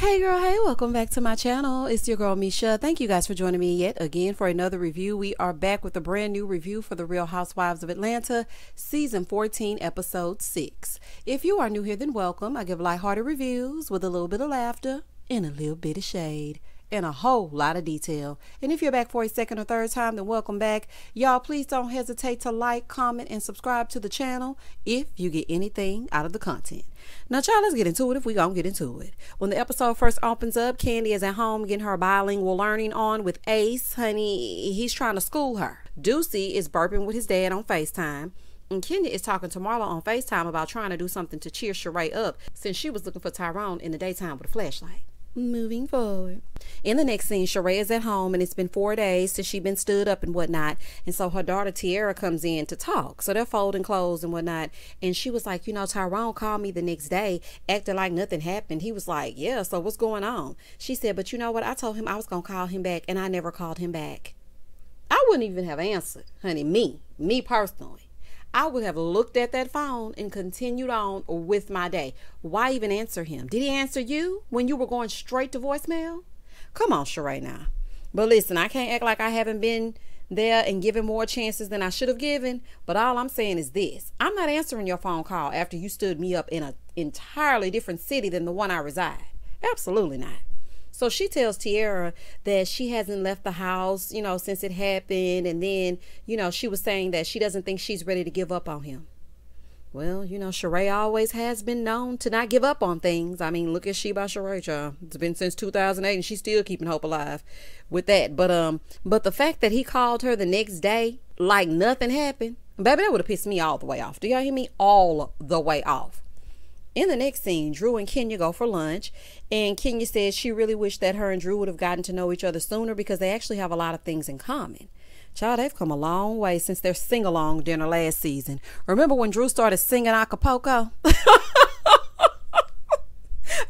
Hey girl, hey, welcome back to my channel. It's your girl Misha. Thank you guys for joining me yet again for another review. We are back with a brand new review for the Real Housewives of Atlanta, season 14, episode 6. If you are new here, then welcome. I give lighthearted reviews with a little bit of laughter and a little bit of shade and a whole lot of detail. And if you're back for a second or third time, then welcome back. Y'all, please don't hesitate to like, comment, and subscribe to the channel if you get anything out of the content. Now, child, let's get into it if we gonna get into it. When the episode first opens up, Candy is at home getting her bilingual learning on with Ace. Honey, he's trying to school her. Deucey is burping with his dad on FaceTime. And Kenya is talking to Marlo on FaceTime about trying to do something to cheer Sheree up since she was looking for Tyrone in the daytime with a flashlight. Moving forward. In the next scene, Sheree is at home and it's been 4 days since she's been stood up and whatnot. And so her daughter Tiara comes in to talk. So they're folding clothes and whatnot. And she was like, you know, Tyrone called me the next day acting like nothing happened. He was like, yeah, so what's going on? She said, but you know what? I told him I was going to call him back and I never called him back. I wouldn't even have answered, honey, me personally. I would have looked at that phone and continued on with my day. Why even answer him? Did he answer you when you were going straight to voicemail? Come on, Sheree, now. But listen, I can't act like I haven't been there and given more chances than I should have given. But all I'm saying is this. I'm not answering your phone call after you stood me up in an entirely different city than the one I reside. Absolutely not. So she tells Tiara that she hasn't left the house, you know, since it happened. And then, you know, she was saying that she doesn't think she's ready to give up on him. Well, you know, Sheree always has been known to not give up on things. I mean, look at She by Sheree, child. It's been since 2008 and she's still keeping hope alive with that. But the fact that he called her the next day like nothing happened, baby, that would have pissed me all the way off. Do y'all hear me? All the way off. In the next scene, Drew and Kenya go for lunch, and Kenya says she really wished that her and Drew would have gotten to know each other sooner because they actually have a lot of things in common. Child, they've come a long way since their sing-along dinner last season. Remember when Drew started singing Acapulco?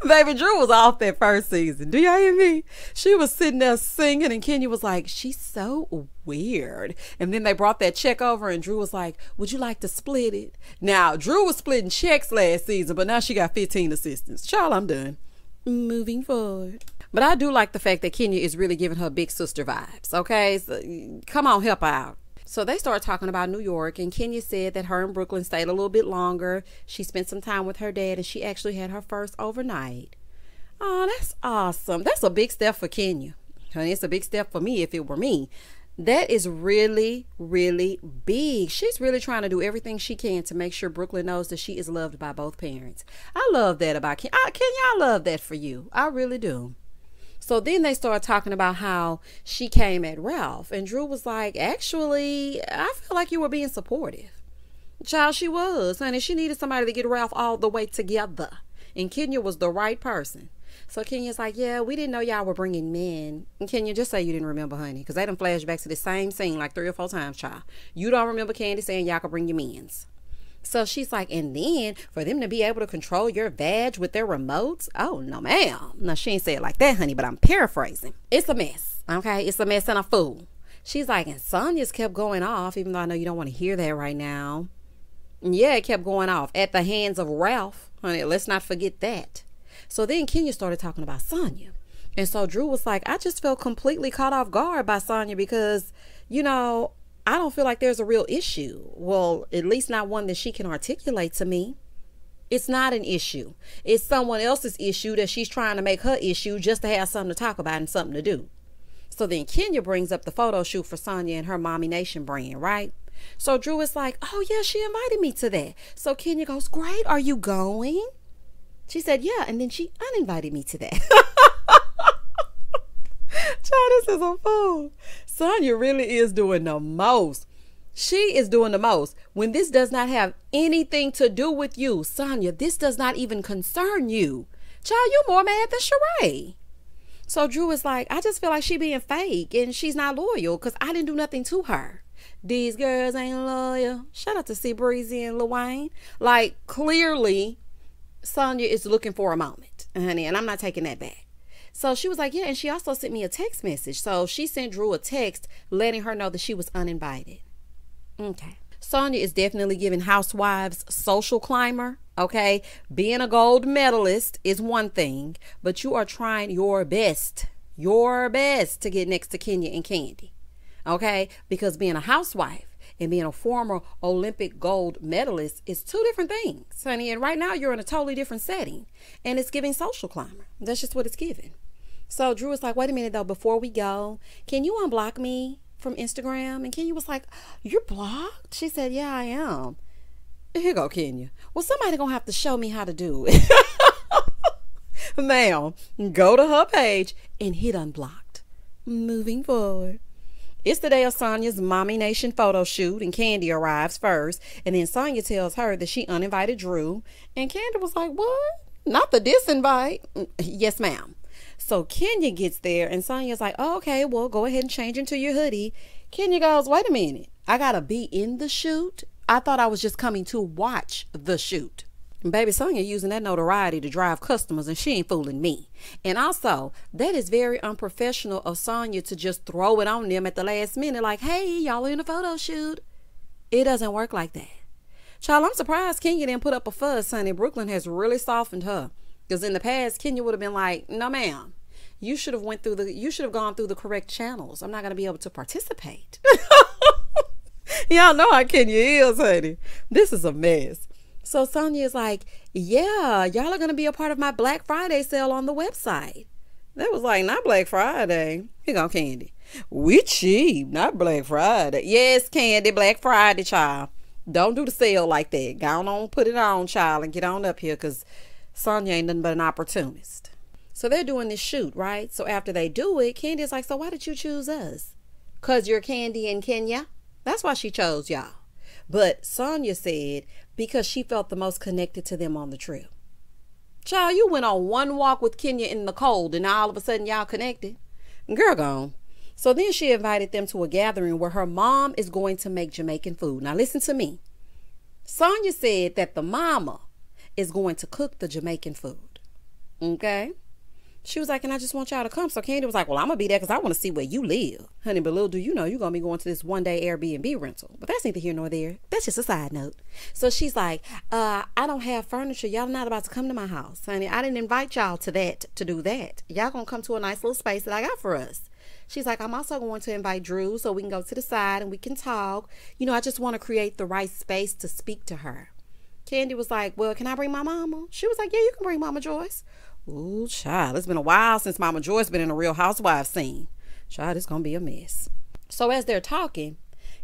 Baby, Drew was off that first season. Do y'all hear me? She was sitting there singing and Kenya was like, she's so weird. And then they brought that check over and Drew was like, would you like to split it? Now, Drew was splitting checks last season, but now she got 15 assistants. Child, I'm done. Moving forward. But I do like the fact that Kenya is really giving her big sister vibes, okay? So, come on, help her out. So they start talking about New York, and Kenya said that her and Brooklyn stayed a little bit longer. She spent some time with her dad, and she actually had her first overnight. Oh, that's awesome. That's a big step for Kenya. Honey, it's a big step for me if it were me. That is really, really big. She's really trying to do everything she can to make sure Brooklyn knows that she is loved by both parents. I love that about Kenya. Kenya, I love that for you. I really do. So then they start talking about how she came at Ralph. And Drew was like, actually, I feel like you were being supportive. Child, she was, honey. She needed somebody to get Ralph all the way together. And Kenya was the right person. So Kenya's like, yeah, we didn't know y'all were bringing men. And Kenya, just say you didn't remember, honey. Because they done flashed back to the same scene like 3 or 4 times, child. You don't remember Candy saying y'all could bring your men's. So she's like, and then for them to be able to control your vag with their remotes? Oh, no, ma'am. No, she ain't say it like that, honey, but I'm paraphrasing. It's a mess, okay? It's a mess and a fool. She's like, and Sonya's kept going off, even though I know you don't want to hear that right now. And yeah, it kept going off at the hands of Ralph. Honey, let's not forget that. So then Kenya started talking about Sonya. And so Drew was like, I just felt completely caught off guard by Sonya because, you know, I don't feel like there's a real issue. Well, at least not one that she can articulate to me. It's not an issue. It's someone else's issue that she's trying to make her issue just to have something to talk about and something to do. So then Kenya brings up the photo shoot for Sonya and her Mommy Nation brand, right? So Drew is like, oh yeah, she invited me to that. So Kenya goes, great, are you going? She said, yeah, and then she uninvited me to that. Child, this is a fool. Sonya really is doing the most. She is doing the most. When this does not have anything to do with you, Sonya, this does not even concern you. Child, you more mad than Sheree. So Drew is like, I just feel like she being fake and she's not loyal because I didn't do nothing to her. These girls ain't loyal. Shout out to C Breezy and Lil Wayne. Like, clearly, Sonya is looking for a moment, honey, and I'm not taking that back. So she was like, yeah, and she also sent me a text message. So she sent Drew a text letting her know that she was uninvited. Okay. Sonya is definitely giving Housewives social climber. Okay, being a gold medalist is one thing, but you are trying your best to get next to Kenya and Kandi. Okay, because being a housewife and being a former Olympic gold medalist is two different things, honey. And right now you're in a totally different setting, and it's giving social climber. That's just what it's giving. So Drew was like, wait a minute though, before we go, can you unblock me from Instagram? And Kenya was like, you're blocked? She said, yeah, I am. Here go Kenya. Well, somebody gonna have to show me how to do it. Ma'am, go to her page and hit unblocked. Moving forward. It's the day of Sonya's Mommy Nation photo shoot, and Kandi arrives first, and then Sonya tells her that she uninvited Drew, and Kandi was like, what? Not the disinvite? Yes, ma'am. So Kenya gets there, and Sonya's like, oh, okay, well, go ahead and change into your hoodie. Kenya goes, wait a minute, I gotta be in the shoot? I thought I was just coming to watch the shoot. And baby, Sonya using that notoriety to drive customers, and she ain't fooling me. And also, that is very unprofessional of Sonya to just throw it on them at the last minute like, hey, y'all are in a photo shoot. It doesn't work like that. Child, I'm surprised Kenya didn't put up a fuss, honey. Brooklyn has really softened her. Because in the past, Kenya would have been like, no, ma'am. You should have gone through the correct channels. I'm not going to be able to participate. Y'all know how Kenya is, honey. This is a mess. So Sonya is like, yeah, y'all are going to be a part of my Black Friday sale on the website. That was like, not Black Friday. Here go Kandi. We cheap, not Black Friday. Yes, Kandi, Black Friday, child. Don't do the sale like that. Go on, put it on, child, and get on up here, because Sonya ain't nothing but an opportunist. So they're doing this shoot, right? So after they do it, Candy's like, so why did you choose us? Because you're Kandi and Kenya? That's why she chose y'all. But Sonya said because she felt the most connected to them on the trip. Child, you went on one walk with Kenya in the cold, and now all of a sudden y'all connected. Girl gone. So then she invited them to a gathering where her mom is going to make Jamaican food. Now listen to me. Sonya said that the mama is going to cook the Jamaican food. Okay? She was like, and I just want y'all to come. So Kandi was like, well, I'm going to be there because I want to see where you live. Honey, but little do you know, you're going to be going to this one-day Airbnb rental. But that's neither here nor there. That's just a side note. So she's like, I don't have furniture. Y'all not about to come to my house. Honey, I didn't invite y'all to do that. Y'all going to come to a nice little space that I got for us. She's like, I'm also going to invite Drew so we can go to the side and we can talk. You know, I just want to create the right space to speak to her. Kandi was like, well, can I bring my mama? She was like, yeah, you can bring Mama Joyce. Ooh, child, it's been a while since Mama Joyce been in a Real Housewives scene. Child, it's going to be a mess. So as they're talking,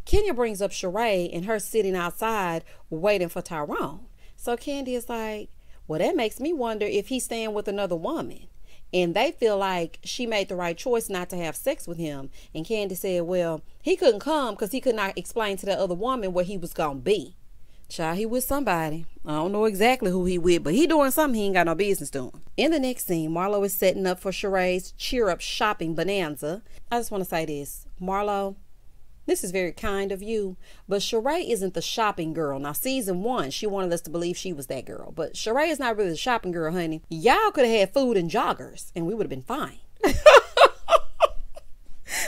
Kenya brings up Sheree and her sitting outside waiting for Tyrone. So Kandi is like, well, that makes me wonder if he's staying with another woman. And they feel like she made the right choice not to have sex with him. And Kandi said, well, he couldn't come because he could not explain to the other woman where he was going to be. Child, he with somebody. I don't know exactly who he with, but he doing something he ain't got no business doing. In the next scene, Marlo is setting up for Sheree's cheer-up shopping bonanza. I just want to say this. Marlo, this is very kind of you, but Sheree isn't the shopping girl. Now, season 1, she wanted us to believe she was that girl, but Sheree is not really the shopping girl, honey. Y'all could have had food and joggers, and we would have been fine.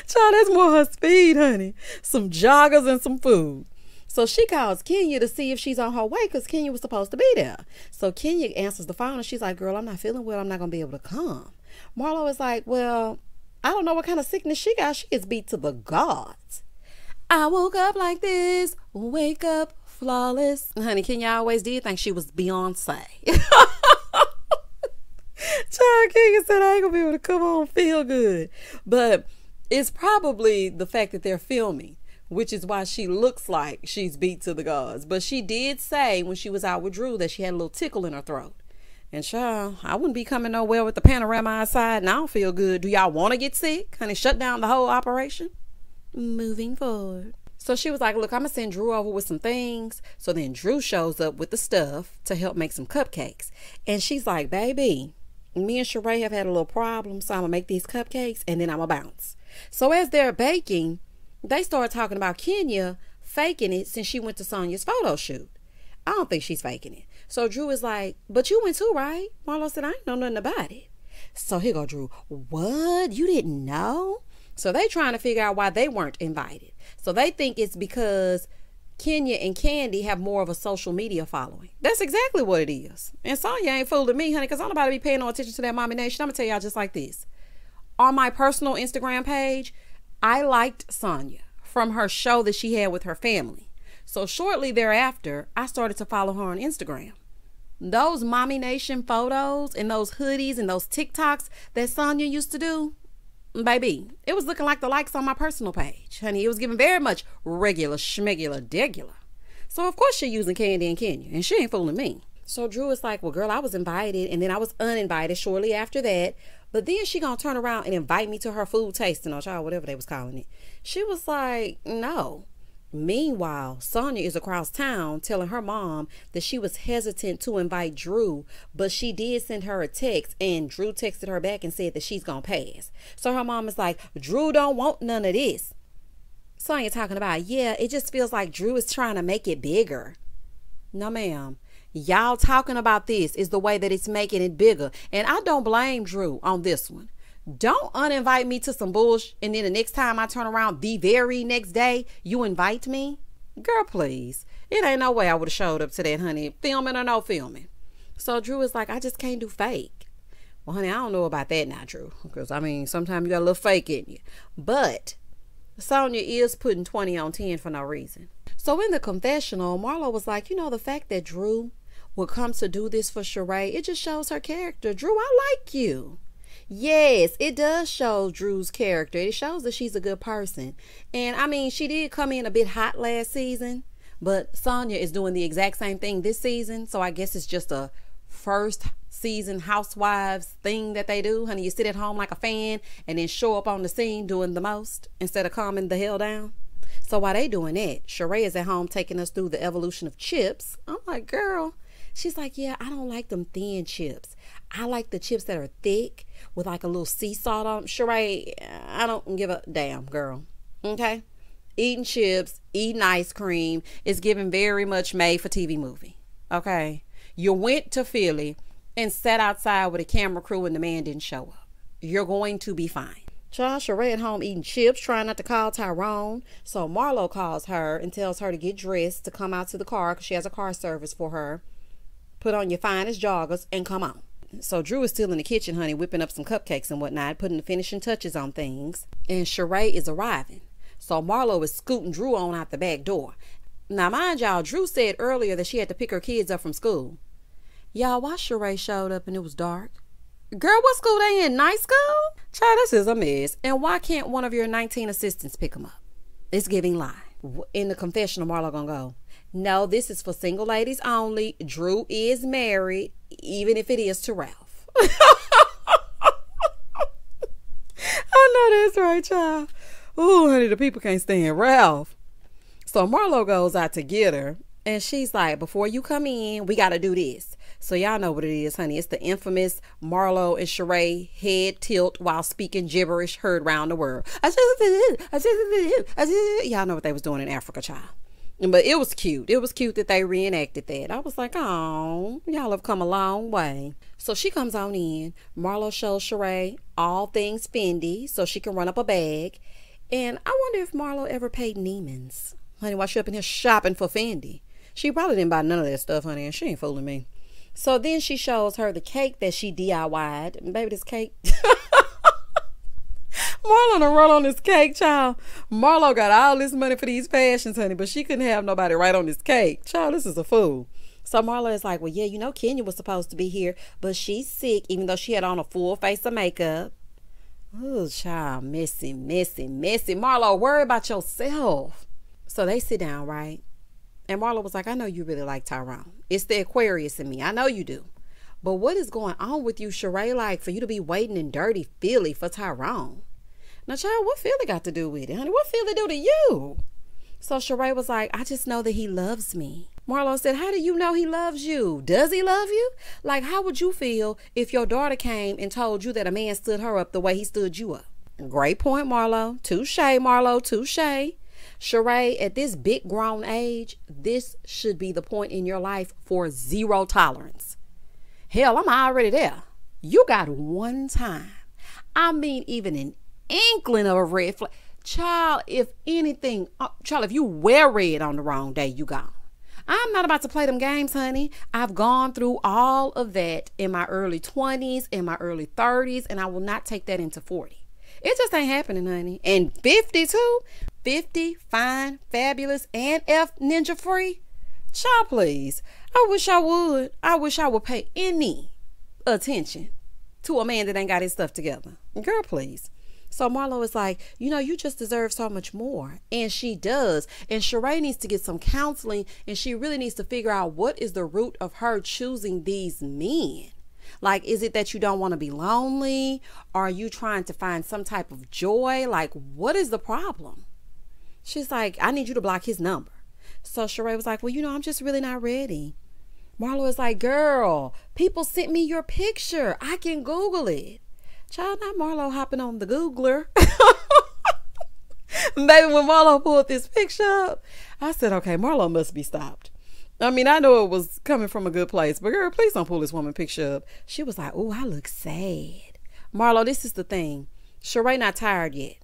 Child, that's more her speed, honey. Some joggers and some food. So she calls Kenya to see if she's on her way because Kenya was supposed to be there. So Kenya answers the phone and she's like, girl, I'm not feeling well. I'm not going to be able to come. Marlo is like, well, I don't know what kind of sickness she got. She gets beat to the gods. I woke up like this, wake up flawless. Honey, Kenya always did think she was Beyonce. Child, Kenya said, I ain't going to be able to come on feel good. But it's probably the fact that they're filming, which is why she looks like she's beat to the gods. But she did say when she was out with Drew that she had a little tickle in her throat. And child, I wouldn't be coming nowhere with the panorama outside and I don't feel good. Do y'all want to get sick? Honey, shut down the whole operation? Moving forward. So she was like, look, I'm going to send Drew over with some things. So then Drew shows up with the stuff to help make some cupcakes. And she's like, baby, me and Sheree have had a little problem, so I'm going to make these cupcakes and then I'm going to bounce. So as they're baking, they start talking about Kenya faking it since she went to Sonya's photo shoot. I don't think she's faking it. So Drew is like, but you went too, right? Marlo said, I ain't know nothing about it. So here go Drew. What? You didn't know? So they trying to figure out why they weren't invited. So they think it's because Kenya and Candy have more of a social media following. That's exactly what it is. And Sonya ain't fooling me, honey, because I'm nobody be paying no attention to that mommy nation. I'm going to tell y'all just like this. On my personal Instagram page, I liked Sonya from her show that she had with her family. So shortly thereafter, I started to follow her on Instagram. Those mommy nation photos and those hoodies and those TikToks that Sonya used to do, baby, it was looking like the likes on my personal page. Honey, it was giving very much regular, schmegular, degular. So of course she using Candy and Kenya, and she ain't fooling me. So Drew is like, well, girl, I was invited, and then I was uninvited shortly after that. But then she gonna turn around and invite me to her food tasting, or child, whatever they was calling it. She was like, no. Meanwhile, Sonya is across town telling her mom that she was hesitant to invite Drew, but she did send her a text, and Drew texted her back and said that she's gonna pass. So her mom is like, Drew don't want none of this. Sonya talking about, yeah, it just feels like Drew is trying to make it bigger. No, ma'am. Y'all talking about this is the way that it's making it bigger. And I don't blame Drew on this one. Don't uninvite me to some bullshit, and then the next time I turn around, the very next day, you invite me? Girl, please. It ain't no way I would have showed up to that, honey, filming or no filming. So Drew is like, I just can't do fake. Well, honey, I don't know about that now, Drew. Because, I mean, sometimes you got a little fake in you. But Sonya is putting 20 on 10 for no reason. So in the confessional, Marlo was like, you know, the fact that Drew would come to do this for Sheree, it just shows her character. Drew, I like you. Yes, it does show Drew's character. It shows that she's a good person. And I mean, she did come in a bit hot last season, but Sonya is doing the exact same thing this season. So I guess it's just a first season Housewives thing that they do. Honey, you sit at home like a fan and then show up on the scene doing the most instead of calming the hell down. So while they doing that, Sheree is at home taking us through the evolution of chips. I'm like, girl. She's like, yeah, I don't like them thin chips. I like the chips that are thick with like a little sea salt on them. Sheree, I don't give a damn, girl. Okay? Eating chips, eating ice cream is giving very much made for TV movie. Okay? You went to Philly and sat outside with a camera crew and the man didn't show up. You're going to be fine. Child, Sheree at home eating chips, trying not to call Tyrone. So Marlo calls her and tells her to get dressed to come out to the car because she has a car service for her. Put on your finest joggers and come on. So Drew is still in the kitchen, honey, whipping up some cupcakes and whatnot, putting the finishing touches on things. And Sheree is arriving. So Marlo is scooting Drew on out the back door. Now, mind y'all, Drew said earlier that she had to pick her kids up from school. Y'all, why Sheree showed up and it was dark? Girl, what school they in? Night school? Child, this is a mess. And why can't one of your 19 assistants pick them up? It's giving lie. In the confessional, Marlo gonna go, no, this is for single ladies only. Drew is married, even if it is to Ralph. I know that's right, child. Ooh, honey, the people can't stand Ralph. So Marlo goes out to get her, and she's like, before you come in, we got to do this. So y'all know what it is, honey. It's the infamous Marlo and Sheree head tilt while speaking gibberish heard round the world. Y'all know what they was doing in Africa, child. But it was cute. It was cute that they reenacted that. I was like, oh, y'all have come a long way. So she comes on in. Marlo shows Sheree all things Fendi so she can run up a bag. And I wonder if Marlo ever paid Neiman's. Honey, while she up in here shopping for Fendi. She probably didn't buy none of that stuff, honey, and she ain't fooling me. So then she shows her the cake that she DIY'd. And baby, this cake... Marlo done run on this cake, child. Marlo got all this money for these fashions, honey, but she couldn't have nobody right on this cake. Child, this is a fool. So Marlo is like, well, yeah, you know Kenya was supposed to be here, but she's sick, even though she had on a full face of makeup. Oh, child, messy, messy, messy. Marlo, worry about yourself. So they sit down, right? And Marlo was like, I know you really like Tyrone. It's the Aquarius in me. I know you do. But what is going on with you, Sheree, like, for you to be waiting in dirty Philly for Tyrone? Now, child, what Philly got to do with it, honey? What Philly do to you? So Sheree was like, I just know that he loves me. Marlo said, how do you know he loves you? Does he love you? Like, how would you feel if your daughter came and told you that a man stood her up the way he stood you up? Great point, Marlo. Touche, Marlo, touche. Sheree, at this big grown age, this should be the point in your life for zero tolerance. Hell, I'm already there. You got one time. I mean, even an inkling of a red flag. Child, if anything, child, if you wear red on the wrong day, you gone. I'm not about to play them games, honey. I've gone through all of that in my early 20s, in my early 30s, and I will not take that into 40. It just ain't happening, honey. And 52, 50, fine, fabulous, and F ninja free. Child, please. I wish I would. I wish I would pay any attention to a man that ain't got his stuff together. Girl, please. So Marlo is like, you know, you just deserve so much more. And she does. And Sheree needs to get some counseling, and she really needs to figure out what is the root of her choosing these men. Like, is it that you don't want to be lonely? Are you trying to find some type of joy? Like, what is the problem? She's like, I need you to block his number. So Sheree was like, well, you know, I'm just really not ready. Marlo is like, girl, people sent me your picture. I can Google it. Child, not Marlo hopping on the Googler. Baby, when Marlo pulled this picture up, I said, okay, Marlo must be stopped. I mean, I know it was coming from a good place, but girl, please don't pull this woman picture up. She was like, oh, I look sad. Marlo, this is the thing. Sheree not tired yet,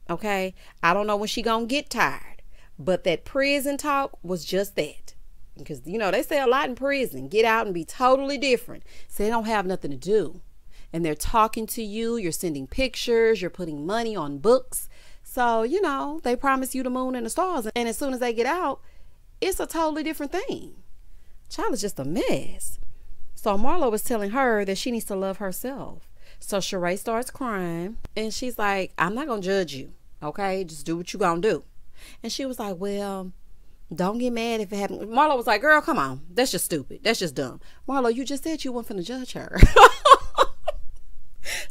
okay? I don't know when she gonna get tired, but that prison talk was just that. Because, you know, they say a lot in prison. Get out and be totally different. So they don't have nothing to do. And they're talking to you, you're sending pictures, you're putting money on books. So, you know, they promise you the moon and the stars. And as soon as they get out, it's a totally different thing. Child is just a mess. So Marlo was telling her that she needs to love herself. So Sheree starts crying, and she's like, I'm not going to judge you, okay? Just do what you going to do. And she was like, well, don't get mad if it happens. Marlo was like, girl, come on. That's just stupid. That's just dumb. Marlo, you just said you weren't finna judge her.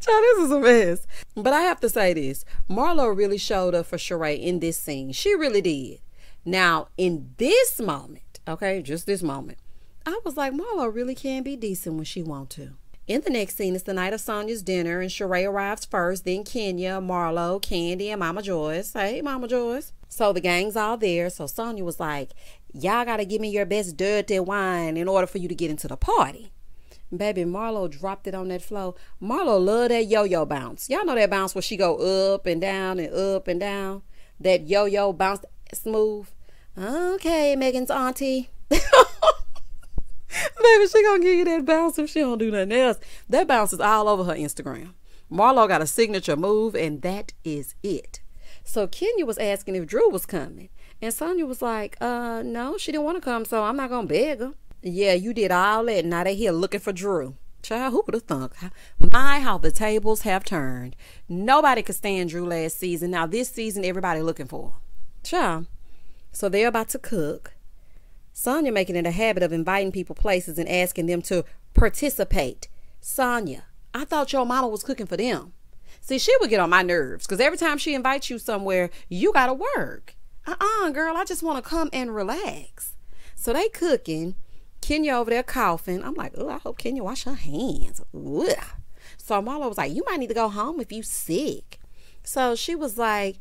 Child, this is a mess. But I have to say this. Marlo really showed up for Sheree in this scene. She really did. Now, in this moment, okay, just this moment, I was like, Marlo really can be decent when she want to. In the next scene, it's the night of Sonya's dinner, and Sheree arrives first, then Kenya, Marlo, Candy, and Mama Joyce. Hey, Mama Joyce. So the gang's all there. So Sonya was like, y'all got to give me your best dirty wine in order for you to get into the party. Baby, Marlo dropped it on that floor. Marlo love that yo-yo bounce. Y'all know that bounce where she go up and down and up and down. That yo-yo bounce smooth. Okay, Megan's auntie. Baby, she gonna give you that bounce if she don't do nothing else. That bounce is all over her Instagram. Marlo got a signature move, and that is it. So Kenya was asking if Drew was coming. And Sonya was like, no, she didn't want to come, so I'm not gonna beg her. Yeah, you did all that. Now they here looking for Drew. Child, who would have thunk? My, how the tables have turned. Nobody could stand Drew last season. Now this season, everybody looking for her. Child. So they're about to cook. Sonya making it a habit of inviting people places and asking them to participate. Sonya, I thought your mama was cooking for them. See, she would get on my nerves because every time she invites you somewhere, you got to work. Girl, I just want to come and relax. So they cooking. Kenya over there coughing. I'm like, oh, I hope Kenya wash her hands. Ugh. So Marlo was like, you might need to go home if you sick. So she was like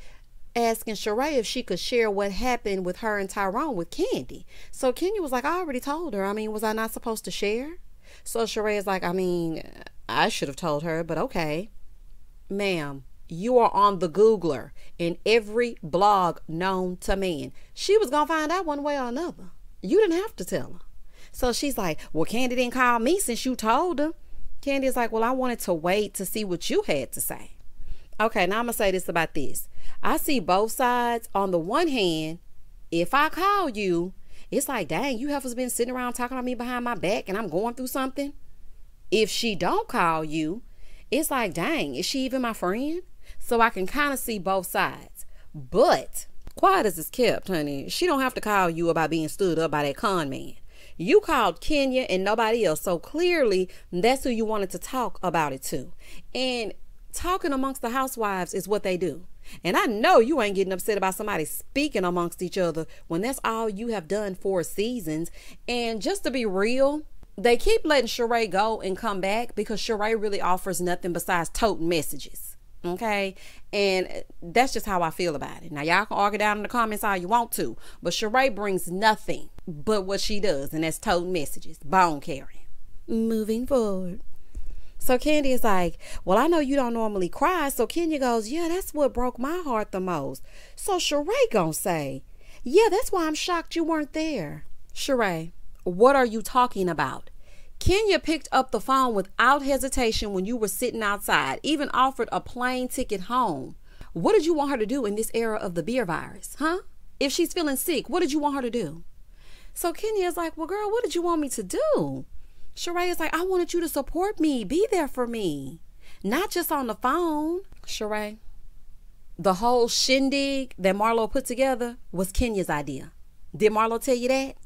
asking Sheree if she could share what happened with her and Tyrone with Candy. So Kenya was like, I already told her. I mean, was I not supposed to share? So Sheree is like, I mean, I should have told her, but okay. Ma'am, you are on the Googler in every blog known to man. She was going to find out one way or another. You didn't have to tell her. So she's like, well, Candy didn't call me since you told her. Candy's like, well, I wanted to wait to see what you had to say. Okay, now I'm going to say this about this. I see both sides. On the one hand, if I call you, it's like, dang, you have been sitting around talking to me behind my back and I'm going through something. If she don't call you, it's like, dang, is she even my friend? So I can kind of see both sides. But quiet as it's kept, honey, she don't have to call you about being stood up by that con man. You called Kenya and nobody else. So clearly that's who you wanted to talk about it to. And talking amongst the housewives is what they do. And I know you ain't getting upset about somebody speaking amongst each other when that's all you have done for seasons. And just to be real, they keep letting Sheree go and come back because Sheree really offers nothing besides toting messages. Okay, and that's just how I feel about it. Now y'all can argue down in the comments all you want to, but Sheree brings nothing but what she does, and that's toting messages, bone carrying. Moving forward. So Candy is like, well, I know you don't normally cry. So Kenya goes, yeah, that's what broke my heart the most. So Sheree gonna say, yeah, that's why I'm shocked you weren't there. Sheree, what are you talking about? Kenya picked up the phone without hesitation when you were sitting outside, even offered a plane ticket home. What did you want her to do in this era of the beer virus, huh? If she's feeling sick, what did you want her to do? So Kenya is like, well, girl, what did you want me to do? Sheree is like, I wanted you to support me, be there for me, not just on the phone. Sheree, the whole shindig that Marlo put together was Kenya's idea. Did Marlo tell you that?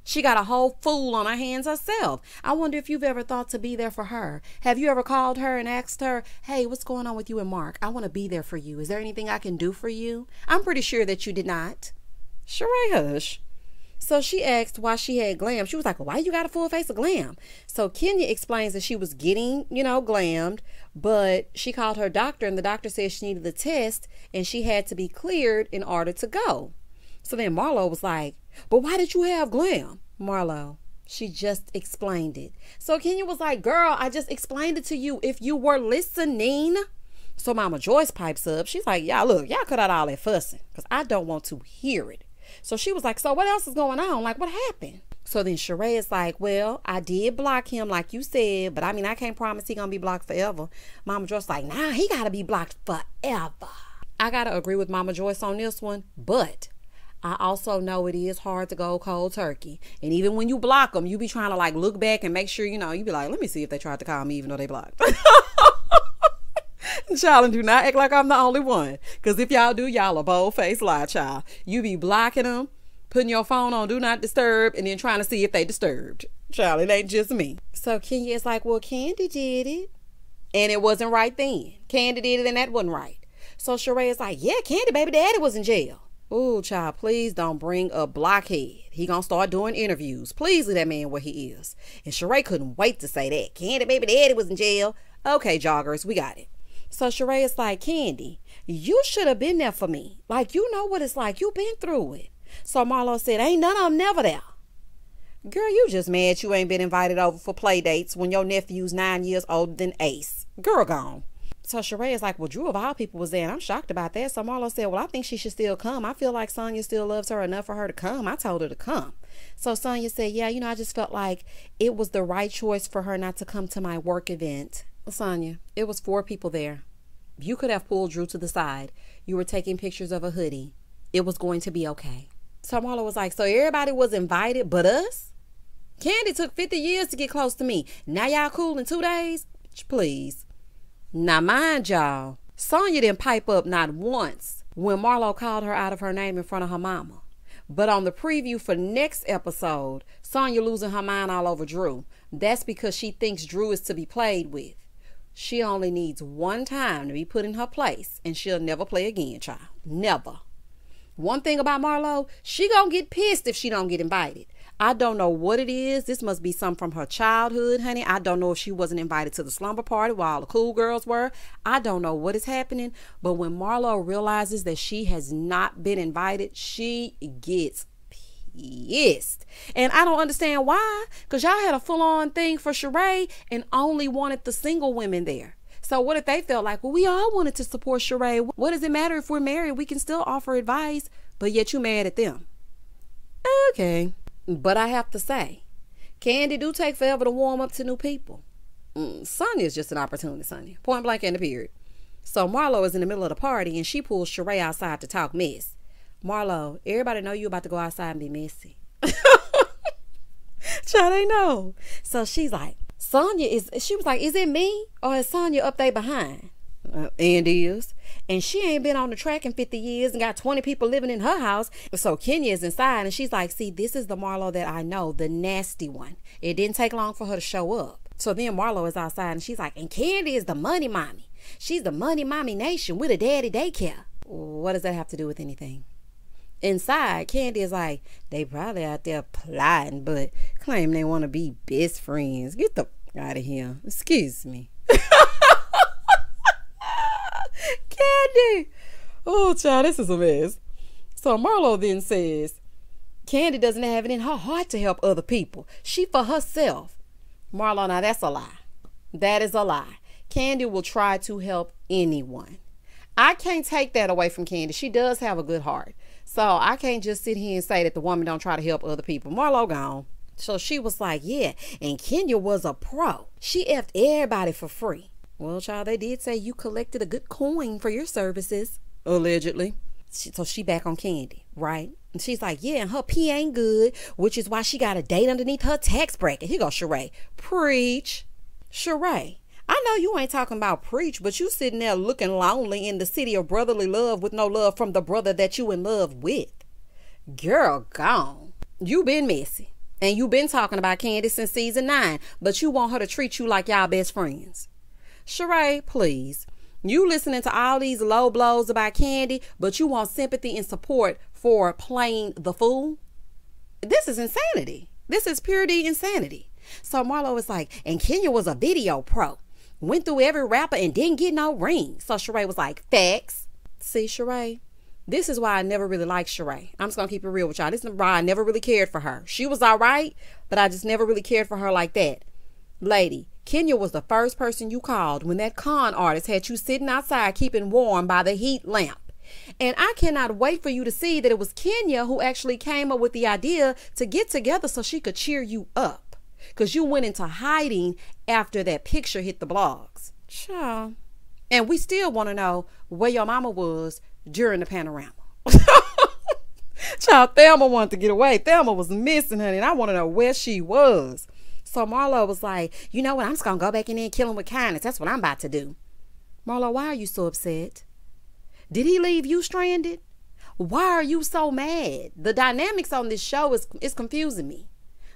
She got a whole fool on her hands herself. I wonder if you've ever thought to be there for her. Have you ever called her and asked her, hey, what's going on with you and Mark? I want to be there for you. Is there anything I can do for you? I'm pretty sure that you did not. Sheree, hush. So she asked why she had glam. She was like, well, why you got a full face of glam? So Kenya explains that she was getting, glammed, but she called her doctor and the doctor said she needed the test and she had to be cleared in order to go. So then Marlo was like, but why did you have glam? Marlo, she just explained it. So Kenya was like, girl, I just explained it to you if you were listening. So Mama Joyce pipes up. She's like, y'all look, y'all cut out all that fussing because I don't want to hear it. So she was like, so what else is going on? Like, what happened? So then Sheree is like, well, I did block him like you said, but I mean, I can't promise he gonna be blocked forever. Mama Joyce like, nah, he gotta be blocked forever. I gotta agree with Mama Joyce on this one, but I also know it is hard to go cold turkey. And even when you block them, you be trying to like look back and make sure, you be like, let me see if they tried to call me even though they blocked. Child, and do not act like I'm the only one. Because if y'all do, y'all a bold-faced lie, child. You be blocking them, putting your phone on do not disturb, and then trying to see if they disturbed. Child, it ain't just me. So Kenya is like, well, Candy did it. And it wasn't right then. Candy did it and that wasn't right. So Sheree is like, yeah, Candy baby daddy was in jail. Ooh, child, please don't bring up Blockhead. He gonna start doing interviews. Please leave that man where he is. And Sheree couldn't wait to say that. Candy baby daddy was in jail. Okay, joggers, we got it. So Sheree is like, Candy, you should have been there for me. Like, you know what it's like. You've been through it. So Marlo said, ain't none of them never there. Girl, you just mad you ain't been invited over for play dates when your nephew's 9 years older than Ace. Girl gone. So Sheree is like, well, Drew of all people was there, and I'm shocked about that. So Marlo said, well, I think she should still come. I feel like Sonya still loves her enough for her to come. I told her to come. So Sonya said, yeah, I just felt like it was the right choice for her not to come to my work event. Sonya, it was 4 people there. You could have pulled Drew to the side. You were taking pictures of a hoodie. It was going to be okay. So Marlo was like, so everybody was invited but us? Candy took 50 years to get close to me. Now y'all cool in 2 days? Please. Now mind y'all, Sonya didn't pipe up not once when Marlo called her out of her name in front of her mama. But on the preview for next episode, Sonya losing her mind all over Drew. That's because she thinks Drew is to be played with. She only needs one time to be put in her place and she'll never play again, child. Never. One thing about Marlo, she gonna get pissed if she don't get invited. I don't know what it is. This must be something from her childhood, honey. I don't know if she wasn't invited to the slumber party while all the cool girls were. I don't know what is happening. But when Marlo realizes that she has not been invited, she gets pissed. And I don't understand why. Because y'all had a full-on thing for Sheree and only wanted the single women there. So what if they felt like, well, we all wanted to support Sheree. What does it matter if we're married? We can still offer advice. But yet you mad at them. Okay. But I have to say, Candy do take forever to warm up to new people. Sonya is just an opportunity, Sonya. Point blank in the period. So Marlo is in the middle of the party and she pulls Sheree outside to talk mess. Marlo, everybody know you about to go outside and be messy. Child, they know. So she's like, she was like, is it me or is Sonya up there behind? And is. And she ain't been on the track in 50 years and got 20 people living in her house. So Kenya is inside and she's like, see, this is the Marlo that I know, the nasty one. It didn't take long for her to show up. So then Marlo is outside and she's like, and Candy is the money mommy. She's the money mommy nation with a daddy daycare. What does that have to do with anything? Inside, Candy is like, they probably out there plotting, but claim they want to be best friends. Get the out of here. Excuse me. Candy. Oh, child, this is a mess. So Marlo then says, Candy doesn't have it in her heart to help other people. She for herself. Marlo, now that's a lie. That is a lie. Kandi will try to help anyone. I can't take that away from Kandi. She does have a good heart. So I can't just sit here and say that the woman don't try to help other people. Marlo gone. So she was like, yeah, and Kenya was a pro. She effed everybody for free. Well, child, they did say you collected a good coin for your services. Allegedly. So she back on Kandi, right? And she's like, yeah, and her pee ain't good, which is why she got a date underneath her tax bracket. Here goes Sheree. Preach. Sheree, I know you ain't talking about preach, but you sitting there looking lonely in the city of brotherly love with no love from the brother that you in love with. Girl, gone. You been messy. And you been talking about Kandi since season 9, but you want her to treat you like y'all best friends. Sheree, please. You listening to all these low blows about Kandi, but you want sympathy and support for playing the fool? This is insanity. This is pure D insanity. So Marlo was like, and Kenya was a video pro. Went through every rapper and didn't get no ring. So Sheree was like, facts. See, Sheree, this is why I never really liked Sheree. I'm just going to keep it real with y'all. This is why I never really cared for her. She was all right, but I just never really cared for her like that. Lady, Kenya was the first person you called when that con artist had you sitting outside keeping warm by the heat lamp. And I cannot wait for you to see that it was Kenya who actually came up with the idea to get together so she could cheer you up. Because you went into hiding after that picture hit the blogs. Child. And we still want to know where your mama was during the panorama. Child, Thelma wanted to get away. Thelma was missing, honey, and I want to know where she was. So Marlo was like, you know what? I'm just going to go back in there and kill him with kindness. That's what I'm about to do. Marlo, why are you so upset? Did he leave you stranded? Why are you so mad? The dynamics on this show is confusing me.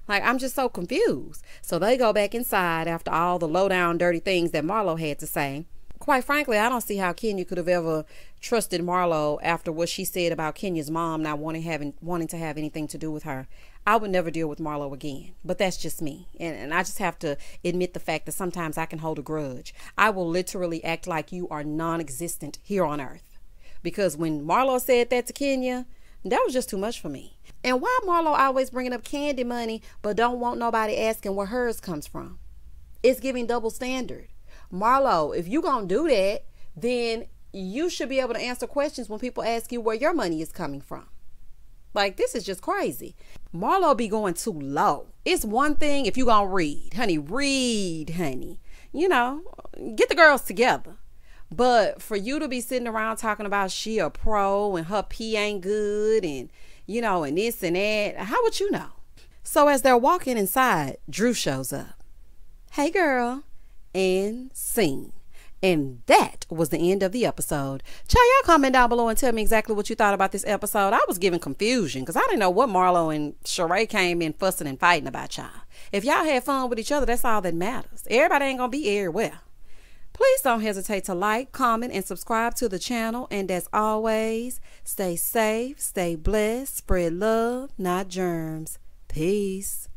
Like, I'm just so confused. So they go back inside after all the low down dirty things that Marlo had to say. Quite frankly, I don't see how Kenya could have ever trusted Marlo after what she said about Kenya's mom not wanting to have anything to do with her. I would never deal with Marlo again. But that's just me. And I just have to admit the fact that sometimes I can hold a grudge. I will literally act like you are non-existent here on earth. Because when Marlo said that to Kenya, that was just too much for me. And why Marlo always bringing up Kandi money but don't want nobody asking where hers comes from? It's giving double standard. Marlo, if you gonna do that, then you should be able to answer questions when people ask you where your money is coming from. Like, this is just crazy. Marlo be going too low. It's one thing if you gonna read, honey. You know, get the girls together. But for you to be sitting around talking about she a pro and her pee ain't good and, you know, and this and that, how would you know? So as they're walking inside, Drew shows up. Hey, girl. And scene. And that was the end of the episode. Child, y'all comment down below and tell me exactly what you thought about this episode. I was giving confusion because I didn't know what Marlo and Sheree came in fussing and fighting about, y'all. If y'all had fun with each other, that's all that matters. Everybody ain't gonna be everywhere. Please don't hesitate to like, comment, and subscribe to the channel. And as always, stay safe, stay blessed, spread love, not germs. Peace.